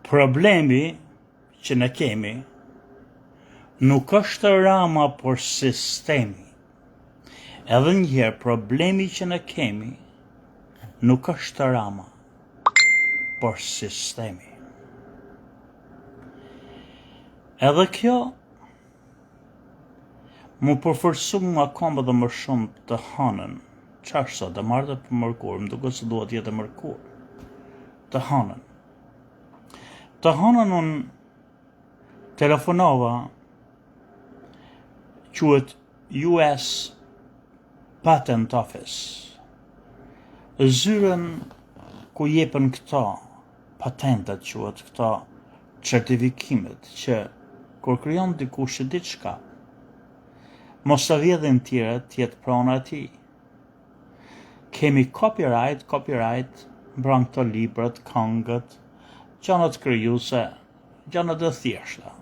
Problemi që ne kemi nuk është Rama, por sistemi. Edhe njëherë, problemi që ne kemi nuk është Rama, por sistemi. Edhe kjo mu përforcu më akoma dhe më shumë të hanën. Qarë sot, dhe marrë dhe për mërkur, më duke se duhet jetë mërkur. Të hanën. Të hanën unë telefonova quhet US Patent Office. Zyren ku jepen këta patentet, quhet këta certifikimet, që kur krijon dikush diçka, mos të vjedhin tjere tjetë prona ti. Kemi copyright, mbran këto librat, këngët, gjanat krijuese, gjanat e thjeshta.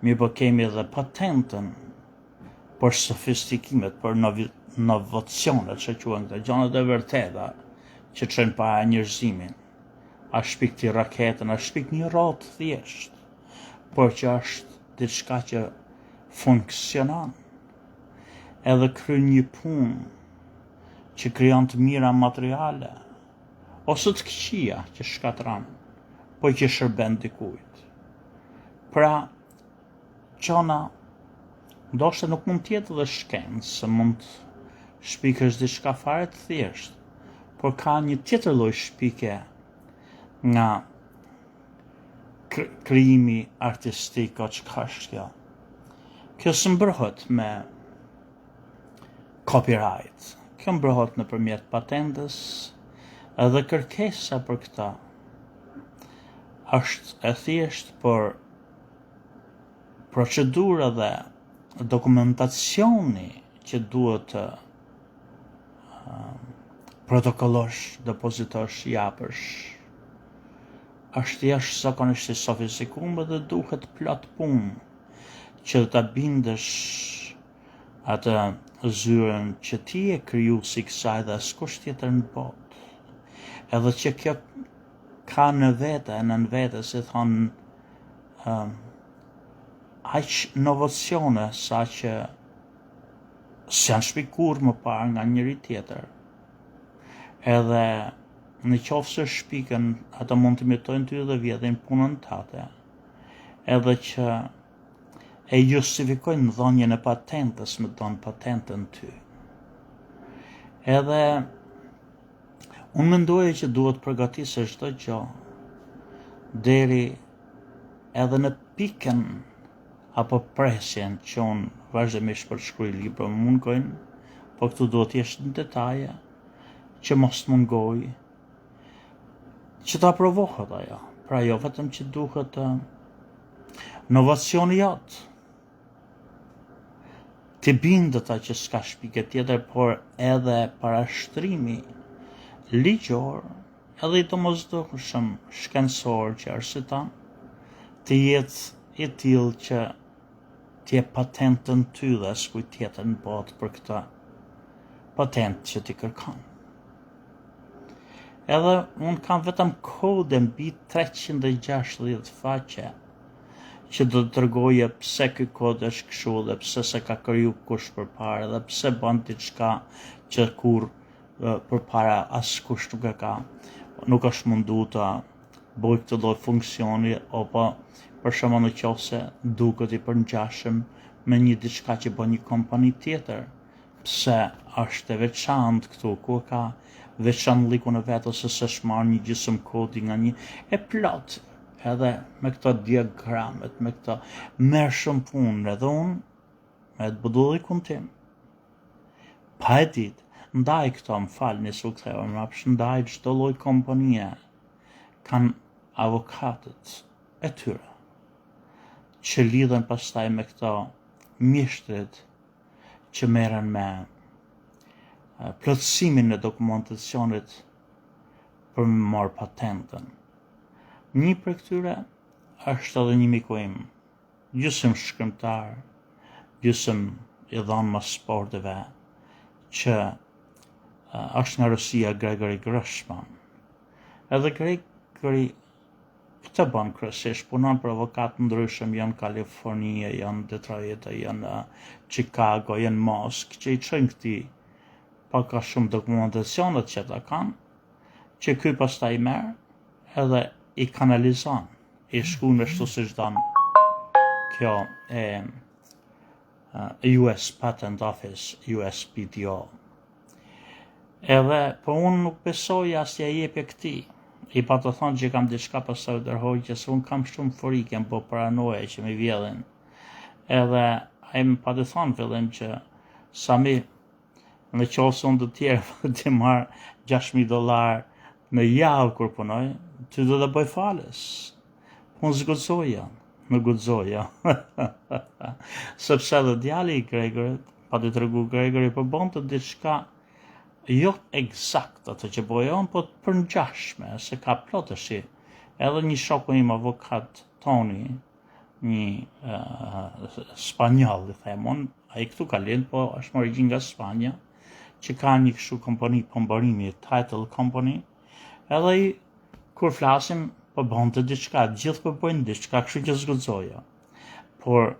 Mi po kemi edhe patentën për sofistikimet, për inovacionet që quhen këta, gjanat e vërteta që çojnë para njerëzimin. A shpik ti raketën, a shpik një rrotë thjesht, por që është diçka që funksionon. Edhe kryen një punë që krijon të mira materiale, ose të këqija që shkatran, po që shërben dikujt. Pra, qona, ndoshta nuk mund tjetë dhe shkencë, se mund shpikësh diçka fare të thjesht, por ka një tjetër lloj shpike nga krijimi artistik, o çka është kjo. Kjo s'mbërhët me copyright. Kjo mbërhët nëpërmjet patentës, edhe kërkesa për këta është e thjesht, por procedura dhe dokumentacioni që duhet të protokollosh, depozitosh, japësh, është jashtëzakonisht i sofistikuar dhe duhet plot punë që ta bindësh atë zyren që ti e krijuesi kësaj dhe askush tjetër në botë. Edhe që kjo ka në vete, si thonë, aq inovacione sa që s'janë shpikur më parë nga njëri tjetër. Edhe në qoftë se shpiken, ata mund të imitojnë ty dhe vjedhin punën tate. Edhe që e justifikojnë dhënien e patentës, me thonë patentën ty. Edhe unë mendoja që duhet përgatisesh çdo gjë deri edhe në pikën apo presjen që unë vazhdimisht për të shkruaj libra më mungojnë, po këtu duhet jesh në detaje që mos të mungoj, që ta provohet ajo. Pra jo vetëm që duhet inovacioni jotë, të bindet ata që s'ka shpike tjetër, por edhe parashtrimi ligjor, edhe i domosdoshëm shkencor që arsiton, të jetë i tillë që t'je patentën ty dhe s'kujt tjetër në botë për këtë patent që ti kërkon. Edhe unë kam vetëm kode mbi 360 faqe që do të tregojë pse ky kod është kështu dhe pse se ka kriju kush përpara dhe pse bën diçka që kur përpara askush nuk është mundu ta bëj këtë lloj funksioni, apo për shembull nëse duket i përngjashëm me një diçka që bën një kompani tjetër, pse është e veçantë këtu, ku ka veçanëllikun e vet, ose s'është marrë një gjysmë kodi nga një e plot. Edhe me këto diagramet, me këto merr shumë punë, edhe unë me të budullikun tim, pa e ditë, ndaj këto, më falni se u ktheva mbrapsht, ndaj çdo lloj kompanie kanë avokatët e tyre që lidhen pastaj me këto mjeshtrit që merren me plotësimin e dokumentacionit për me marrë patentën. Një për këtyre është edhe një miku im, gjysmë shkrimtar, gjysmë i dhanë mas sporteve, që është nga Rusia, Gregory Grossman. Edhe Gregory Këtë bën kryesisht, punon për avokatë ndryshëm, janë Kalifornia, janë Detroit, janë Chicago, janë Mosk, që i çojnë këti paka shumë dokumentacionet që ta kanë, që ky pastaj merr edhe i kanalizon, i shkruan me shtu si çdan kjo US Patent Office, USPTO. Edhe, po unë nuk besoj as ja jepje këti. I pa të thonë që kam diçka pastaj dërhoj që se unë kam shumë frikë, jam po paranoja që mi vjedhin. Edhe, a më pa të thonë fillim që sa mi në qolë unë të tjerë të marë $6,000 në javë kur punoj, ty do të bëj falës. Unë zgudzoja, në gudzoja. Sepse dhe djali i Gregorit, pa të tregu Gregori, po bon të diçka jo eksakt atë që bojon, po të përngjashme, se ka plotëshi. Edhe një shoku im avokat Toni, një spanjall, i themon, a i këtu ka lind, po është më origjinë nga Spanja, që ka një kështu kompani pëmbarimi, title company, edhe i, kur flasim, po bon të diçka, gjithë po bojnë diçka, kështu që zgudzoja. Por,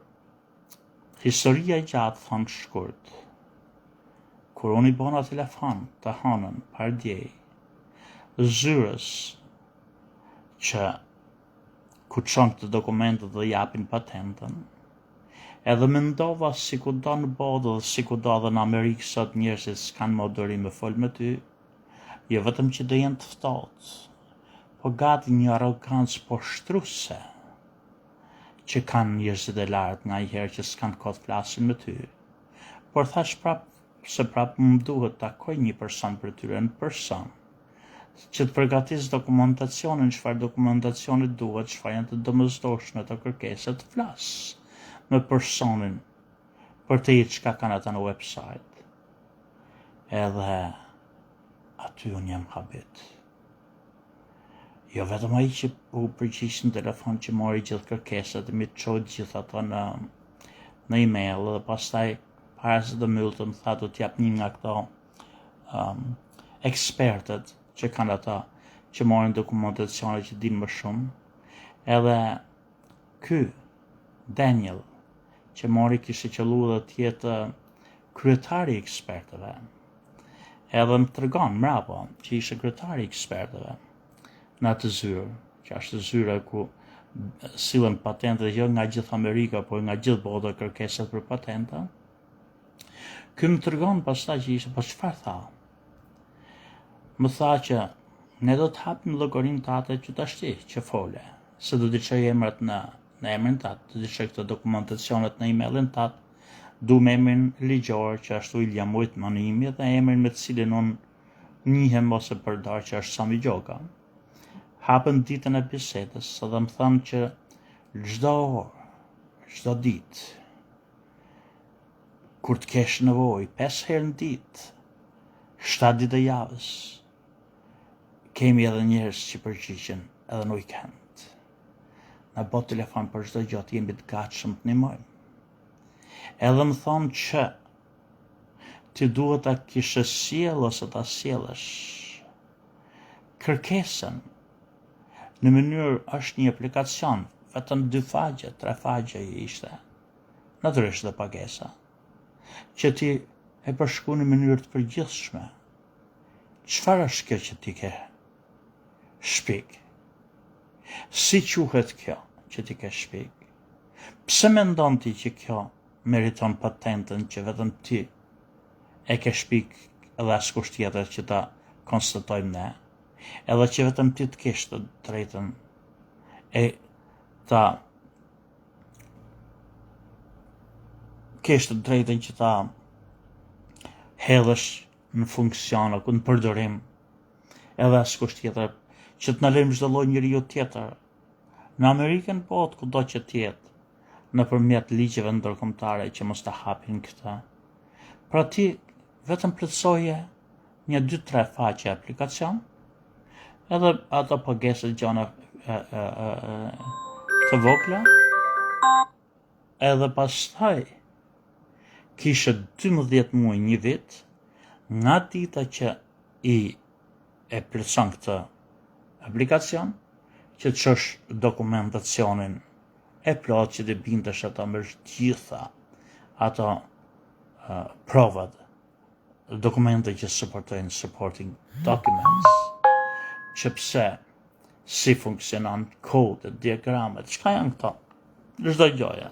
historia i gjatë thonë shkurt, kur unë i bona telefon të hanën par djej, zyrës që ku çon të dokumentet dhe japin patentën, edhe mendova si ku do në bodë dhe si ku do dhe në Amerikë sot njerëzit s'kanë më dorim me fol me ty, jo vetëm që do jenë të ftohtë, po gati një arrogancë poshtruese që kanë njerëzit e lartë nga i herë që s'kanë kohë të flasin me ty. Por thash prap se prapë më duhet takoj një person për tyre në person, që të përgatis dokumentacionin, çfarë dokumentacionit duhet, çfarë janë të domosdoshme të kërkesat të flas me personin për të i çka kanë ata në website. Edhe aty unë jam habit. Jo vetëm ai që u përgjigj në telefon që mori gjithë kërkesat e mi të çoj gjithë ato në email dhe pastaj para se të myllë më tha do t'jap një nga këto ekspertët që kanë ata që morin dokumentacione që din më shumë. Edhe ky, Daniel, që mori kishte qëllu dhe tjetë kryetari i ekspertëve. Edhe më tregon mrapa që ishte kryetari i ekspertëve në atë zyrë, që është zyra ku sillen patentet jo nga gjithë Amerika, por nga gjithë bota kërkesat për patenta. Ky më tregon pastaj që ishte, po çfarë tha? Më tha që ne do të hapim llogarinë tate që tashti që fole, se do të çoj emrat në emrin tat, do të çoj këto dokumentacionet në emailin tat, du me emrin ligjor që është William Whitman imi dhe emrin me të cilin unë njihem ose përdor që është Sami Gjoka. Hapën ditën e bisedës edhe më thanë që çdo orë, çdo ditë, kur të kesh nevojë 5 herë në ditë, 7 ditë e javës, kemi edhe njerëz që përgjigjen edhe në weekend. Na bot telefon për çdo gjë, jemi të gatshëm të ndihmojmë. Edhe më thonë që ti duhet ta kishe sjell ose ta sjellësh kërkesën në mënyrë është një aplikacion, vetëm 2 faqe, 3 faqe ishte, natyrisht dhe pagesa, që ti e përshkruan në mënyrë të përgjithshme. Çfarë është kjo që ti ke shpik? Si quhet kjo që ti ke shpik? Pse mendon ti që kjo meriton patentën që vetëm ti e ke shpik edhe askush tjetër që ta konstatojmë ne, edhe që vetëm ti të kesh të drejtën e ta kesh të drejtën që ta hedhësh në funksion apo në përdorim edhe askush tjetër që të na lëmë çdo lloj njeriu tjetër në Amerikën, po kudo që të jetë, nëpërmjet ligjeve ndërkombëtare që mos ta hapin këtë. Pra ti vetëm plotësoje një 2-3 faqe aplikacion, edhe ato pagesë gjona të vogla, edhe pastaj kishe 12 muaj, një vit, nga dita që i e plotson këtë aplikacion, që të shosh dokumentacionin e plot që të bindesh ato me gjitha ato provat, dokumente që supportojnë supporting documents, që pse si funksionon kodet, diagramet, çka janë këto, çdo gjoja.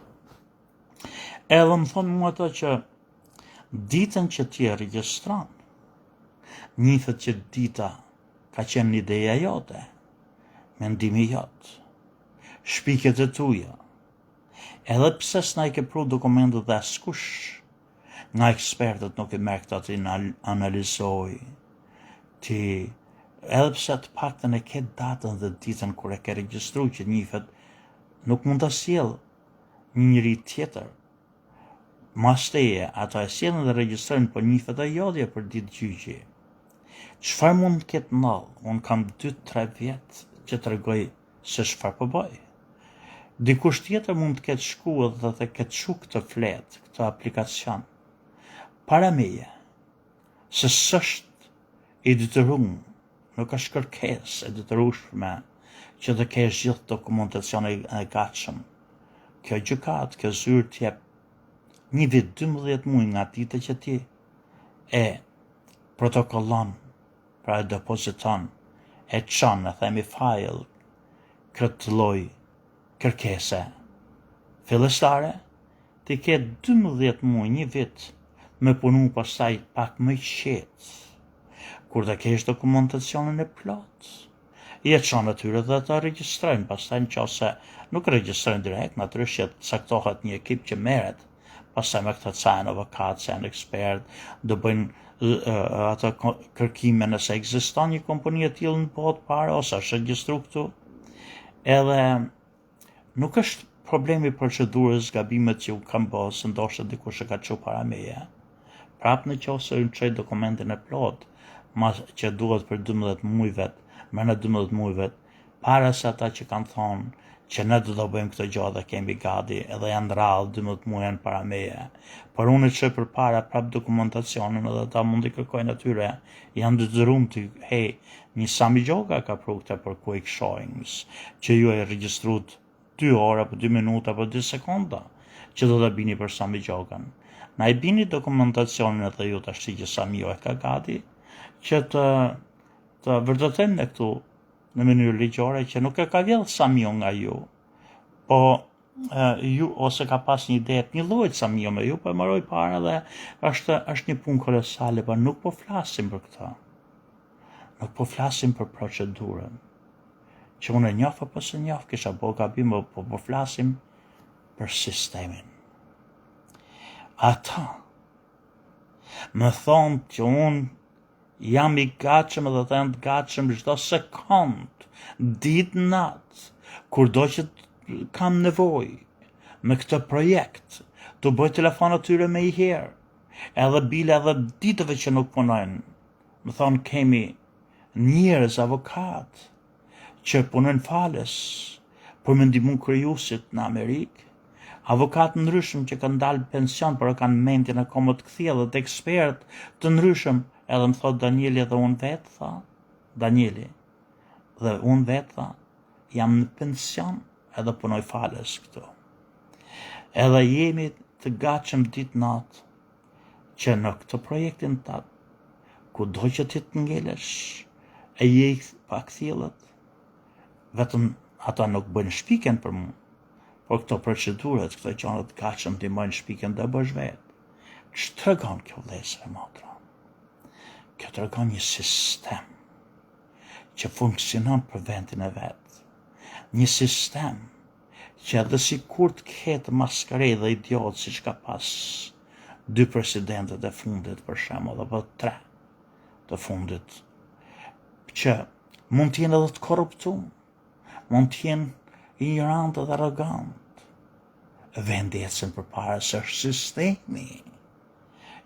Edhe më thonë mua ato që ditën që ti e regjistron, njithet që dita ka qenë ideja jote, mendimi jot, shpiket e tuja. Edhe pse s'na i ke pru dokumentet dhe askush nga ekspertët nuk i merr këta të analizoj, ti edhe pse të paktën e ke datën dhe ditën kur e ke regjistru që njifet, nuk mund të sjell një njëri tjetër. Mas teje, ata e sjellin dhe regjistrojnë, po njifet e jodhje për ditë gjyqi. Çfarë mund të ketë ndodhur? Unë kam 2-3 vjet që tregoj se çfarë po bëj. Dikush tjetër mund të ketë shkuar dhe të ketë çu këtë fletë, këtë aplikacion, para meje, se s'është i detyruar, nuk është kërkesë e detyrueshme që të kesh gjithë dokumentacionin e gatshëm. Kjo gjykatë, kjo zyrë t'jep 1 vit, 12 muaj nga dita që ti e protokollon, pra e depoziton, e çon, e themi file, këtë lloj kërkese fillestare, ti ke 12 muaj, 1 vit, me punu pastaj pak më qetë. Kur të kesh dokumentacionin e plot, i e çon atyre dhe ta regjistrojnë, pastaj nëse nuk regjistrojnë direkt, natyrisht që caktohet një ekip që merret, pastaj me këtë janë avokat, janë ekspert, do bëjnë ato kërkime nëse ekziston një kompani e tillë në botë parë ose është regjistruar këtu. Edhe nuk është problemi procedurës, gabimet që u kam bërë, se ndoshta dikush e ka çu para meje. Prap në qoftë se unë çoj dokumentin e plot, që duhet për 12 muajve, në 12 muajve, para se ata që kanë thonë që ne do bëjmë këtë gjë dhe kemi gati, edhe janë rrallë 12 muaj para meje. Por unë çoj përpara prap dokumentacionin edhe ata mund të kërkojnë atyre, janë detyruar të një Sami Gjoka ka pru këtë për quick showings, që ju e regjistruat 2 orë apo 2 minuta apo 2 sekonda, që do të bini për Sami Gjokan. Na i bini dokumentacionin edhe ju tash që Sami jo e ka gati, që të vërtetojmë ne këtu në mënyrë ligjore që nuk e ka vjedh Samio nga ju, po ju ose ka pas një ide një lloj Samio me ju, po e mbaroi para dhe është një punë kolosale, por nuk po flasim për këtë. Nuk po flasim për procedurën. Që unë e njoh apo se njoh, kisha bo gabim, po flasim për sistemin. Ata më thonë që unë jam i gatshëm dhe të janë të gatshëm çdo sekond, ditë natë, kurdo që kam nevojë me këtë projekt, të bëj telefon atyre me i herë, edhe bile edhe ditëve që nuk punojnë. Më thonë kemi njerëz avokat që punojnë falës për me ndihmu krijuesit në Amerikë, avokat ndryshëm që kanë dalë pension, por kanë mendjen akoma të kthjellë dhe ekspert të ndryshëm. Edhe më thot Danieli dhe unë vetë, tha, Danieli, dhe unë vetë, tha, jam në pension edhe punoj falës këtu. Edhe jemi të gatshëm ditë natë që në këtë projektin tatë, ku do që ti të ngelesh, e je pa kthjellët, vetëm ata nuk bëjnë shpiken për mu, por këto procedurat, këto gjëra të gatshëm ti bëjnë shpiken dhe bësh vetë. Ç'të tregon kjo vlezër e motra? Kjo të tregon një sistem që funksionon për vendin e vetë. Një sistem që edhe si kur të ketë maskare dhe idiot si që ka pas 2 presidentet e fundit për shembull, apo 3 të fundit, që mund t'jenë edhe të korruptum, mund t'jenë ignorant dhe arrogant. Vendi ecën përpara se është sistemi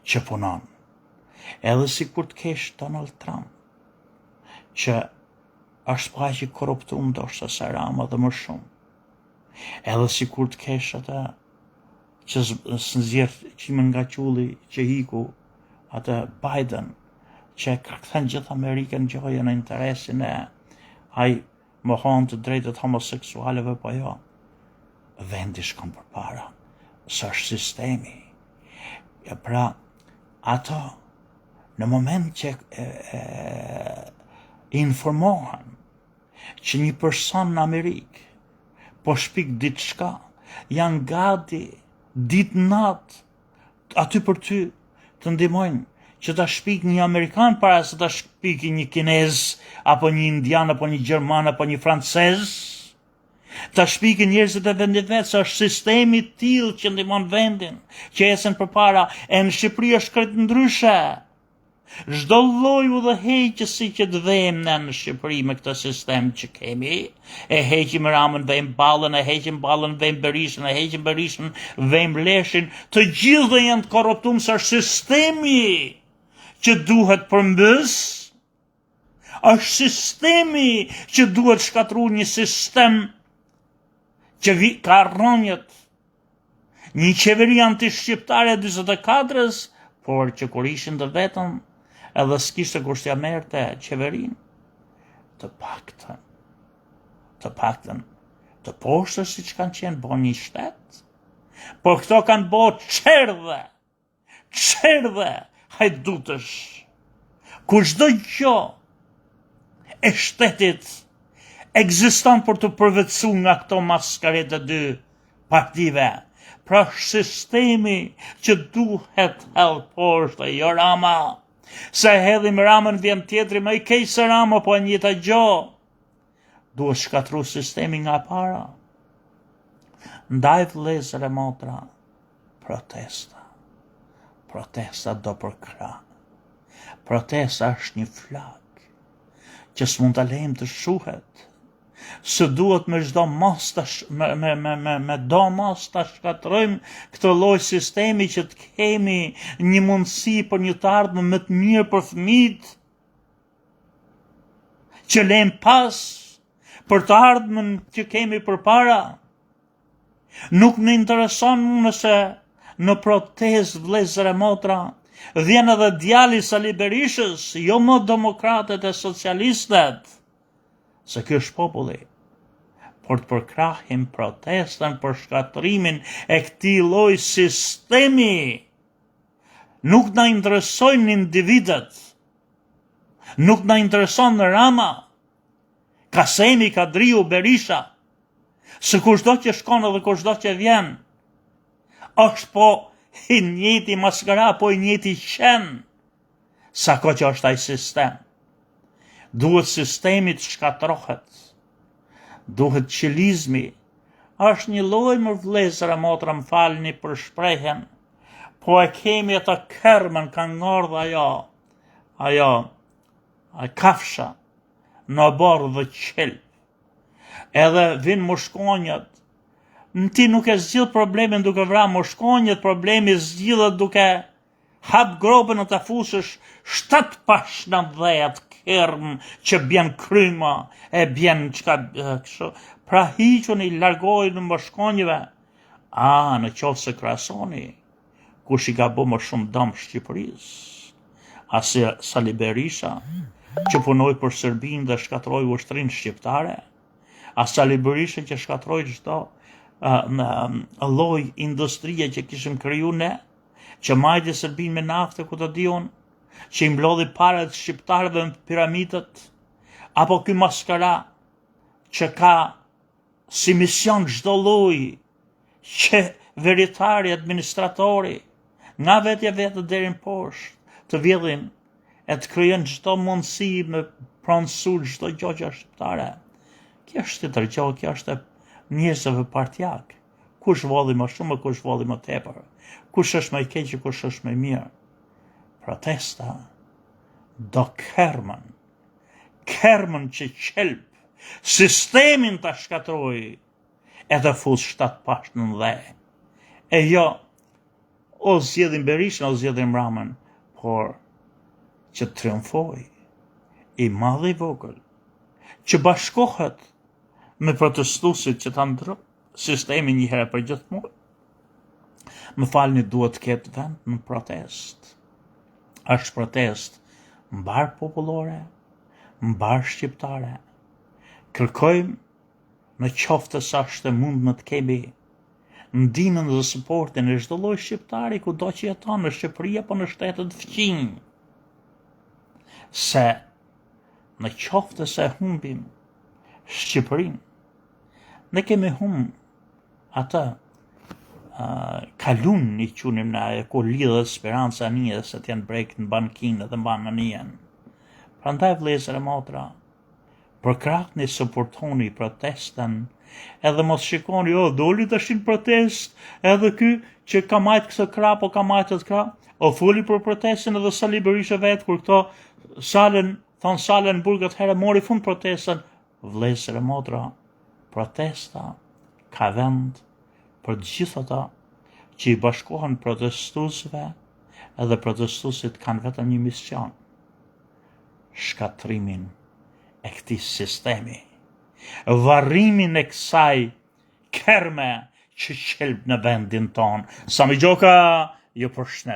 që punon. Edhe si kur të kesh Donald Trump, që është pa që korruptum ndoshta se Rama dhe më shumë. Edhe si kur të kesh ata që s'nxjerr qimin nga qulli që hiku, ata Biden, që ka kthen gjithë Amerikën gjojë në interesin e ai mohon të drejtët homoseksualeve, po jo. Vendi shkon përpara. Së është sistemi. Pra, ato, në moment që informohen që një person në Amerikë po shpik diçka, janë gati ditë natë aty për ty të ndihmojnë që ta shpik një Amerikan para se ta shpiki një Kinez, apo një Indian, apo një Gjerman, apo një Francez. Ta shpiki njerëzit e vendit vetë, se është sistemi tillë që ndihmon vendin, që ecën përpara, e në Shqipëri është krejt ndryshe. Çdo lloj udhëheqësi që të vëmë ne në Shqipëri me këtë sistem që kemi, e heqim Ramën, vëmë Ballën, e heqim Ballën, vëmë Berishën, e heqim Berishën, vëmë Leshin, të gjithë janë të korruptuar, se është sistemi që duhet përmbys, është sistemi që duhet shkatruar, një sistem që ka rrënjët, një qeveri anti-shqiptare 44-s, por që kur ishin të vetëm, edhe s'kishte kush t'ja merrte qeverinë, të paktën, të poshtër siç kanë qenë, bo një shtet, por këto kanë bo çerdhe, hajdutësh, ku çdo gjë e shtetit ekziston për të përvetësuar nga këto maskaret e dy partive. Pra sistemi që duhet hell poshtë, jo Rama. Se hedhim Ramën, vjen tjetri më i keq se Rama, po e njëjta gjë. Duhet shkatru sistemi nga para. Ndaj vëllezër e motra, protesta do përkra. Protesta është një flak që s'mund ta lejmë të shuhet. Se duhet me çdo mos me do mos ta shkatrojmë këtë lloj sistemi, që të kemi një mundësi për një të ardhmë më të mirë për fëmijët, që lejmë pas për të ardhmen që kemi përpara. Nuk më intereson nëse në protestë, vëllezër e motra, vjen edhe djali i Sali Berishës, jo më demokratët e socialistët, se ky është populli, por të përkrahim protestën për shkatrimin e këtij lloji sistemi. Nuk na interesojnë individët, nuk na intereson Rama, Kasemi, Kadriu, Berisha, se kushdo që shkon edhe kushdo që vjen, është po i njëjti maskara, po i njëjti qen, sako që është ai sistem. Duhet sistemi të shkatrohet, duhet qilizmi, është një lloj, më vëllezër e motra, më falni për shprehjen, po e kemi atë kërmën, ka ngordh ajo kafsha në borë dhe qelp, edhe vinë mushkonjët, ti nuk e zgjidh problemin duke vrarë mushkonjët, problemi zgjidhet duke hap gropën e të fushësh 7-10 kërm që bjen kryma, e bjen qka kështu. Pra hiquni, largojnë në mushkonjëve. Në qoftë se krahasoni, kush i ka bo më shumë dëm Shqipërisë, asi Sali Berisha, që punoi për Serbinë dhe shkatroi ushtrinë shqiptare, a Sali Berisha që shkatroi çdo lloj industrie që kishim kriju ne, që majti Serbinë me naftë, ku të diun, që i mblodhi parat shqiptarëve në piramidët, apo ky maskara që ka si mision çdo lloj, që veritari, administratori, nga vetja vetë deri në poshtë, të vjedhin e të krijon çdo mundësi me pronësu çdo gjë që është shqiptare. Kjo është tjetër gjë, kjo është njerëzve partjak. Kush volli më shumë, kush volli më tepër. Kush është më i keq, kush është më i mirë. Protesta do kërmën që qelp, sistemin të shkatroj, edhe fus 7 pashtë në dhe. E jo, o zgjedhin Berishën, o zgjedhin Ramën, por që triumfoj, i madh i vogël, që bashkohet me protestuesit që ta ndrojnë sistemin një herë për gjithmonë. Më falni, duhet të ketë vend në protest. Është protest mbar popullore, mbar shqiptare. kërkojmë në qoftë se është e mundme të kemi ndihmën dhe suportin e çdo lloji shqiptari kudo që jeton në Shqipëri apo në shtetet fqinj. Se në qoftë se humbim Shqipërinë, ne kemi atë kalun i qunim na e ku lidhet speranca një se të janë brekt në bankinë dhe mban në njën. Prandaj vëllezër e motra, për krahni suportoni protestën, edhe mos shikoni, doli tash në protest, edhe ky që ka majt këtë krah, po ka majt atë krah, foli për protestën edhe Sali Berisha vetë, kur këto Salenburg atëherë mori fund protestën. Vëllezër e motra, protesta ka vend për të gjithë ata që i bashkohen protestuesve, edhe protestuesit kanë vetëm një mision: shkatrimin e këtij sistemi, varrimin e kësaj kerme që qelb në vendin ton. Sami Gjoka, ju përshëndes.